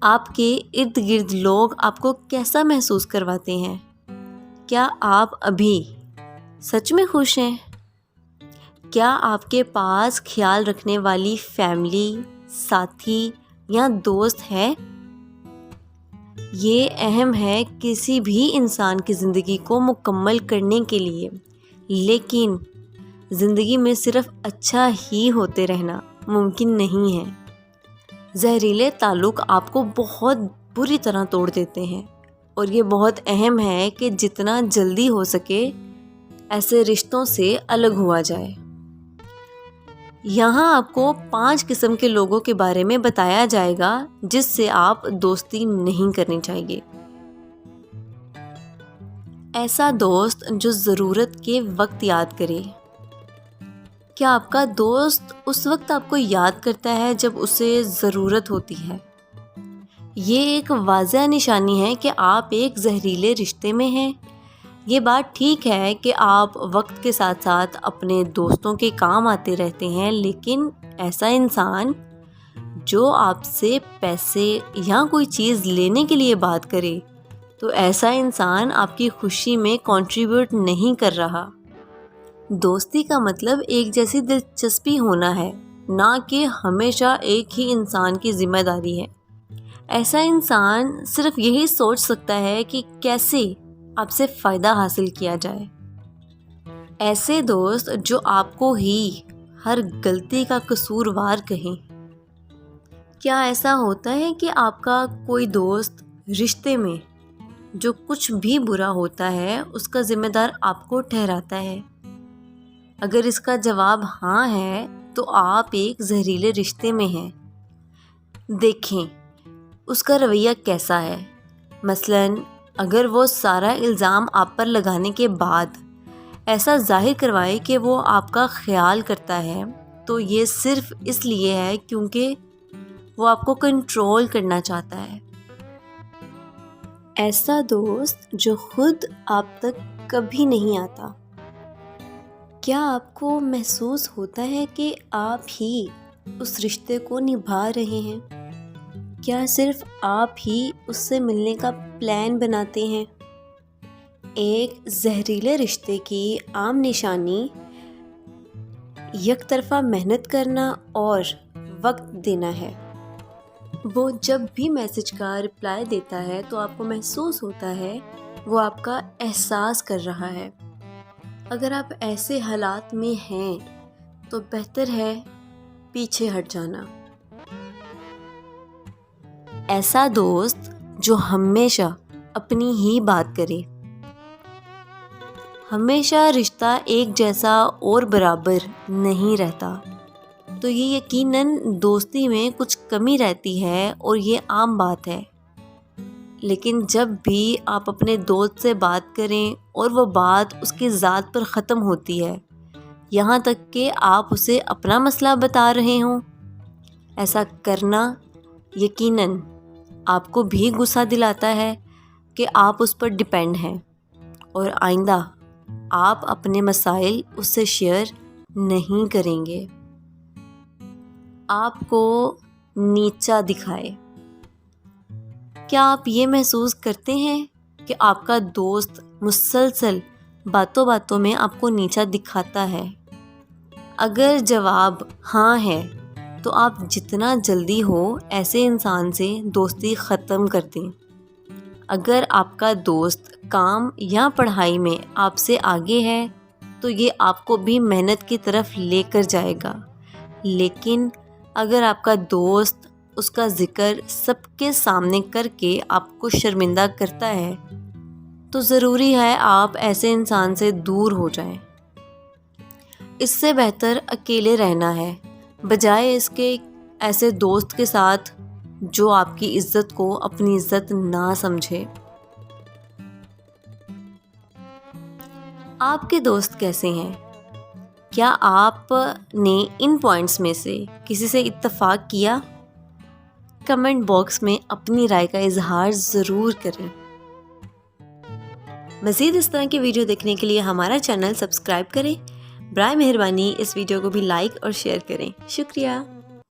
آپ کے ارد گرد لوگ آپ کو کیسا محسوس کرواتے ہیں؟ کیا آپ ابھی سچ میں خوش ہیں؟ کیا آپ کے پاس خیال رکھنے والی فیملی، ساتھی یا دوست ہے؟ یہ اہم ہے کسی بھی انسان کی زندگی کو مکمل کرنے کے لیے، لیکن زندگی میں صرف اچھا ہی ہوتے رہنا ممکن نہیں ہے۔ زہریلے تعلق آپ کو بہت بری طرح توڑ دیتے ہیں، اور یہ بہت اہم ہے کہ جتنا جلدی ہو سکے ایسے رشتوں سے الگ ہوا جائے۔ یہاں آپ کو 5 قسم کے لوگوں کے بارے میں بتایا جائے گا جس سے آپ دوستی نہیں کرنی چاہیے۔ ایسا دوست جو ضرورت کے وقت یاد کرے۔ کیا آپ کا دوست اس وقت آپ کو یاد کرتا ہے جب اسے ضرورت ہوتی ہے؟ یہ ایک واضح نشانی ہے کہ آپ ایک زہریلے رشتے میں ہیں۔ یہ بات ٹھیک ہے کہ آپ وقت کے ساتھ ساتھ اپنے دوستوں کے کام آتے رہتے ہیں، لیکن ایسا انسان جو آپ سے پیسے یا کوئی چیز لینے کے لیے بات کرے تو ایسا انسان آپ کی خوشی میں کنٹریبیوٹ نہیں کر رہا۔ دوستی کا مطلب ایک جیسی دلچسپی ہونا ہے، نہ کہ ہمیشہ ایک ہی انسان کی ذمہ داری ہے۔ ایسا انسان صرف یہی سوچ سکتا ہے کہ کیسے آپ سے فائدہ حاصل کیا جائے۔ ایسے دوست جو آپ کو ہی ہر غلطی کا قصوروار کہیں۔ کیا ایسا ہوتا ہے کہ آپ کا کوئی دوست رشتے میں جو کچھ بھی برا ہوتا ہے اس کا ذمہ دار آپ کو ٹھہراتا ہے؟ اگر اس کا جواب ہاں ہے تو آپ ایک زہریلے رشتے میں ہیں۔ دیکھیں اس کا رویہ کیسا ہے۔ مثلاً اگر وہ سارا الزام آپ پر لگانے کے بعد ایسا ظاہر کروائے کہ وہ آپ کا خیال کرتا ہے تو یہ صرف اس لیے ہے کیونکہ وہ آپ کو کنٹرول کرنا چاہتا ہے۔ ایسا دوست جو خود آپ تک کبھی نہیں آتا۔ کیا آپ کو محسوس ہوتا ہے کہ آپ ہی اس رشتے کو نبھا رہے ہیں؟ کیا صرف آپ ہی اس سے ملنے کا پلان بناتے ہیں؟ ایک زہریلے رشتے کی عام نشانی یک طرفہ محنت کرنا اور وقت دینا ہے۔ وہ جب بھی میسج کا رپلائی دیتا ہے تو آپ کو محسوس ہوتا ہے وہ آپ کا احساس کر رہا ہے۔ اگر آپ ایسے حالات میں ہیں تو بہتر ہے پیچھے ہٹ جانا۔ ایسا دوست جو ہمیشہ اپنی ہی بات کرے۔ ہمیشہ رشتہ ایک جیسا اور برابر نہیں رہتا، تو یہ یقیناً دوستی میں کچھ کمی رہتی ہے اور یہ عام بات ہے۔ لیکن جب بھی آپ اپنے دوست سے بات کریں اور وہ بات اس کی ذات پر ختم ہوتی ہے، یہاں تک کہ آپ اسے اپنا مسئلہ بتا رہے ہوں، ایسا کرنا یقیناً آپ کو بھی غصہ دلاتا ہے کہ آپ اس پر ڈیپینڈ ہیں، اور آئندہ آپ اپنے مسائل اس سے شیئر نہیں کریں گے۔ آپ کو نیچا دکھائے۔ کیا آپ یہ محسوس کرتے ہیں کہ آپ کا دوست مسلسل باتوں باتوں میں آپ کو نیچا دکھاتا ہے؟ اگر جواب ہاں ہے تو آپ جتنا جلدی ہو ایسے انسان سے دوستی ختم کر دیں۔ اگر آپ کا دوست کام یا پڑھائی میں آپ سے آگے ہے تو یہ آپ کو بھی محنت کی طرف لے کر جائے گا، لیکن اگر آپ کا دوست اس کا ذکر سب کے سامنے کر کے آپ کو شرمندہ کرتا ہے تو ضروری ہے آپ ایسے انسان سے دور ہو جائیں۔ اس سے بہتر اکیلے رہنا ہے، بجائے اس کے ایسے دوست کے ساتھ جو آپ کی عزت کو اپنی عزت نہ سمجھے۔ آپ کے دوست کیسے ہیں؟ کیا آپ نے ان پوائنٹس میں سے کسی سے اتفاق کیا؟ کمنٹ باکس میں اپنی رائے کا اظہار ضرور کریں۔ مزید اس طرح کی ویڈیو دیکھنے کے لیے ہمارا چینل سبسکرائب کریں۔ برائے مہربانی اس ویڈیو کو بھی لائک اور شیئر کریں۔ شکریہ۔